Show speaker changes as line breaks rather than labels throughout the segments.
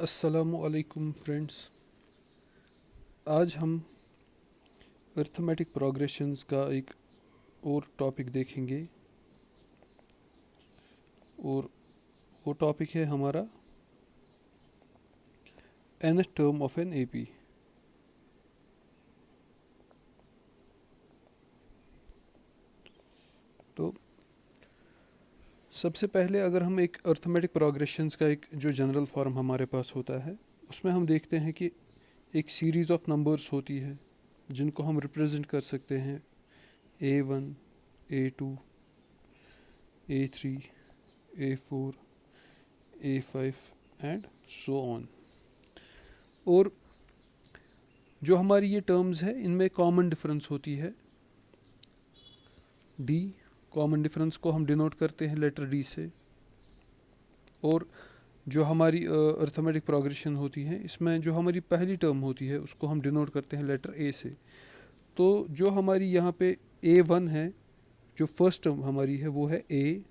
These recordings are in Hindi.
अस्सलामुअलैकुम फ्रेंड्स। आज हम अर्थमेटिक प्रोग्रेशंस का एक और टॉपिक देखेंगे और वो टॉपिक है हमारा nth term of an AP. तो सबसे पहले अगर हम एक अर्थमेटिक प्रोग्रेशंस का एक जो जनरल फॉर्म हमारे पास होता है उसमें हम देखते हैं कि एक सीरीज़ ऑफ नंबर्स होती है जिनको हम रिप्रेजेंट कर सकते हैं A1, A2, A3, A4, A5 and so on. और जो हमारी ये टर्म्स है इनमें कॉमन डिफरेंस होती है डी। कॉमन डिफरेंस को हम डिनोट करते हैं लेटर डी से। और जो हमारी अर्थमेटिक प्रोग्रेशन होती है इसमें जो हमारी पहली टर्म होती है उसको हम डिनोट करते हैं लेटर ए से। तो जो हमारी यहाँ पे A1 है, जो फर्स्ट टर्म हमारी है वो है ए।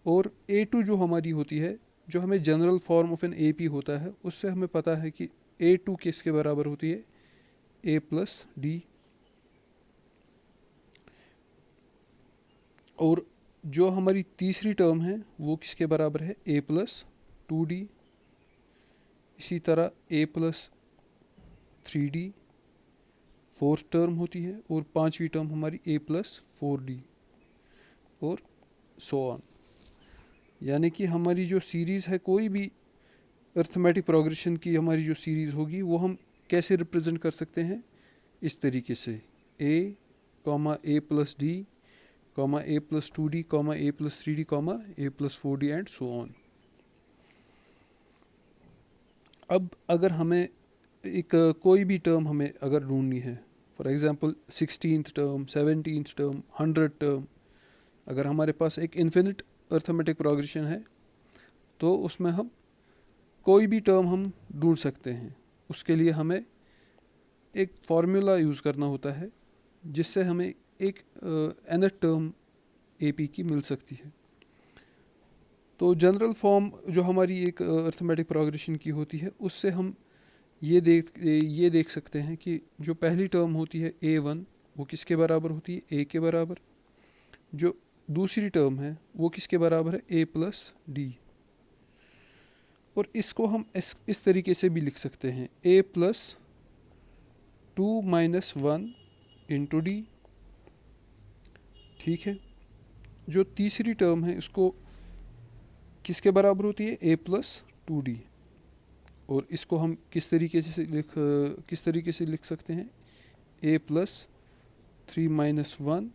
और A2 जो हमारी होती है, जो हमें general form of an AP होता है उससे हमें पता है कि A2 किसके बराबर होती है, A प्लस डी। और जो हमारी तीसरी टर्म है वो किसके बराबर है, A प्लस 2D। इसी तरह A plus 3D fourth term होती है। और पांचवी टर्म हमारी A प्लस 4D और सो ऑन। यानी कि हमारी जो सीरीज़ है, कोई भी अर्थमेटिक प्रोग्रेशन की हमारी जो सीरीज़ होगी वो हम कैसे रिप्रेजेंट कर सकते हैं, इस तरीके से A comma A plus D comma A plus 2D comma A plus 3D comma A plus 4D and so on. अब अगर हमें एक कोई भी टर्म हमें अगर ढूंढनी है, for example 16th term, 17th term, 100 term, अगर हमारे पास एक इन्फिनिट अर्थमेटिक प्रोग्रेशन है तो उसमें हम कोई भी टर्म हम ढूंढ सकते हैं। उसके लिए हमें एक फार्मूला यूज़ करना होता है जिससे हमें एक nth टर्म AP की मिल सकती है। तो जनरल फॉर्म जो हमारी एक अर्थमेटिक प्रोग्रेशन की होती है उससे हम ये देख सकते हैं कि जो पहली टर्म होती है A1 वो किसके बराबर होती है, A के बराबर। जो दूसरी टर्म है वो किसके बराबर है, A प्लस डी। और इसको हम इस तरीके से भी लिख सकते हैं, A plus 2 minus 1 into D. ठीक है। जो तीसरी टर्म है उसको किसके बराबर होती है, A प्लस 2D। और इसको हम किस तरीके से लिख सकते हैं, A प्लस 3 माइनस 1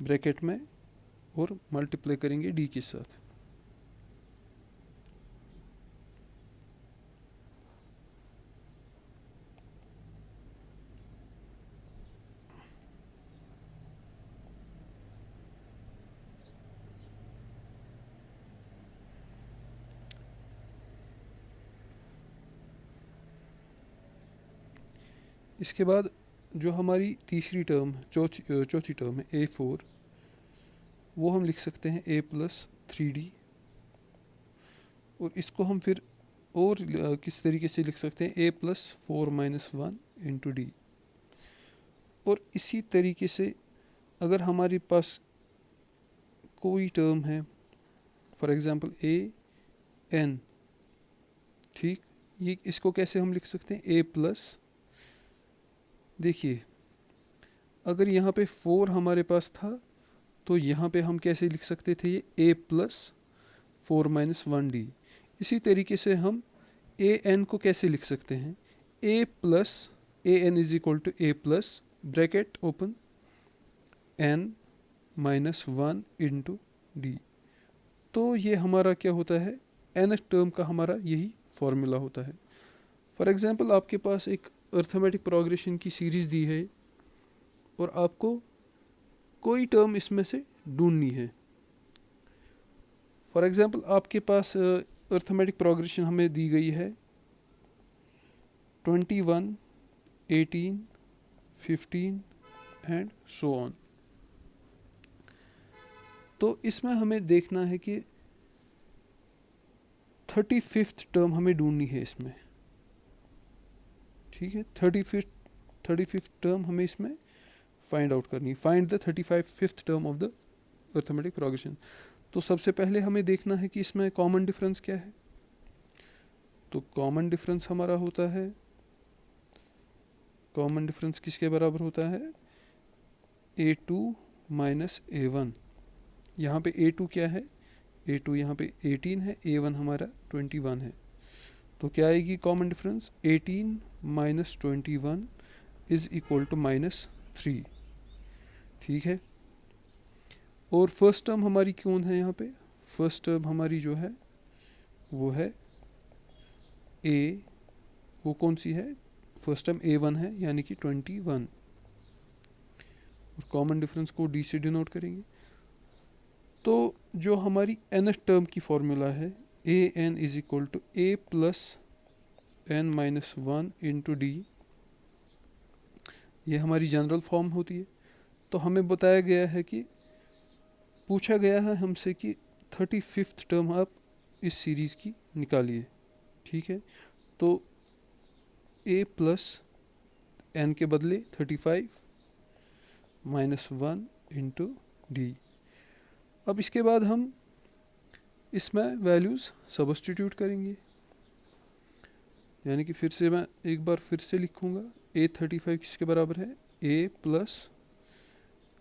ब्रैकेट में और मल्टीप्लाई करेंगे D के साथ। इसके बाद जो हमारी तीसरी टर्म चौथी टर्म है A4, वो हम लिख सकते हैं A प्लस 3D। और इसको हम फिर और किस तरीके से लिख सकते हैं, A plus 4 minus 1 into D. और इसी तरीके से अगर हमारे पास कोई टर्म है, फॉर एग्जांपल AN, ठीक, ये इसको कैसे हम लिख सकते हैं, A प्लस, देखिए अगर यहाँ पे 4 हमारे पास था तो यहाँ पे हम कैसे लिख सकते थे, ये A प्लस 4 माइनस 1D। इसी तरीके से हम AN को कैसे लिख सकते हैं, A plus AN is equal to A plus bracket open N minus 1 into D. तो ये हमारा क्या होता है, nth टर्म का हमारा यही फॉर्मूला होता है। फॉर एग्जांपल आपके पास एक अर्थमेटिक प्रोग्रेशन की सीरीज़ दी है और आपको कोई टर्म इसमें से ढूंढनी है। फॉर एग्जांपल आपके पास अर्थमेटिक प्रोग्रेशन हमें दी गई है 21, 18, 15 एंड सो ऑन। तो इसमें हमें देखना है कि 35th टर्म हमें ढूंढनी है इसमें, ठीक है। 35th टर्म हमें इसमें फाइंड आउट करनी है। Find the 35th term of the arithmetic progression. तो सबसे पहले हमें देखना है कि इसमें कॉमन डिफरेंस क्या है। तो कॉमन डिफरेंस हमारा होता है, कॉमन डिफरेंस किसके बराबर होता है, A2 माइनस A1। यहाँ पे A2 क्या है, A2 यहाँ पे 18 है, A1 हमारा 21 है। तो क्या आएगी common difference, 18 minus 21 is equal to -3, ठीक है। और फर्स्ट टर्म हमारी कौन है यहाँ पे, फर्स्ट टर्म हमारी जो है वो है A, वो कौन सी है, फर्स्ट टर्म A1 है, यानी कि 21। और कॉमन डिफरेंस को D से डिनोट करेंगे। तो जो हमारी nth टर्म की फॉर्मूला है, an is equal to a plus n minus 1 into D, ये हमारी जनरल फॉर्म होती है। तो हमें बताया गया है कि, पूछा गया है हमसे कि 35th टर्म आप इस सीरीज़ की निकालिए, ठीक है। तो a प्लस n के बदले 35 माइनस 1 इंटू डी। अब इसके बाद हम इसमें वैल्यूज़ सब्स्टिट्यूट करेंगे, यानी कि फिर से मैं एक बार फिर से लिखूँगा, A35 किसके बराबर है, A plus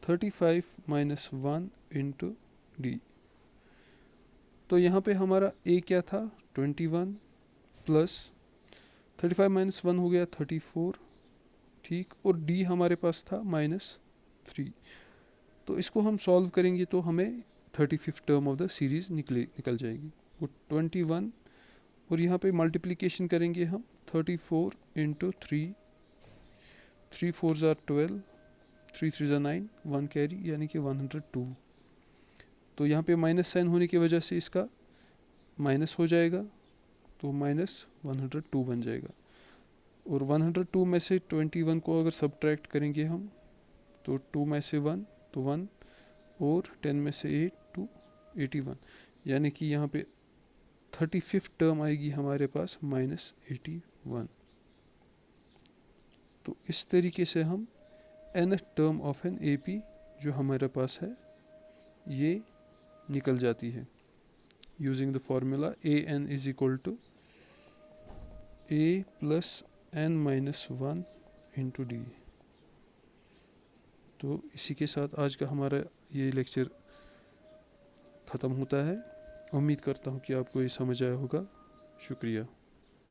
35 minus 1 into D. तो यहाँ पे हमारा A क्या था 21 प्लस 35 माइनस 1 हो गया 34, ठीक। और D हमारे पास था -3। तो इसको हम सॉल्व करेंगे तो हमें 35th term of the series निकल जाएगी, वो 21। और यहाँ पे मल्टीप्लिकेशन करेंगे हम 34 इंटू 3, 3 4 12, 3 3 9, 1 कैरी, यानी कि 102। तो यहाँ पे माइनस साइन होने की वजह से इसका माइनस हो जाएगा, तो -102 बन जाएगा। और 102 में से 21 को अगर सब्ट्रैक्ट करेंगे हम, तो 2 में से 1 तो 1, और 10 में से 8 तो 81, यानी कि यहाँ पे 35th टर्म आएगी हमारे पास -81। तो इस तरीके से हम nth term of an AP जो हमारे पास है ये निकल जाती है, using the formula an is equal to a plus n minus 1 into D. तो इसी के साथ आज का हमारा ये लेक्चर ख़त्म होता है। उम्मीद करता हूँ कि आपको ये समझ आया होगा। शुक्रिया।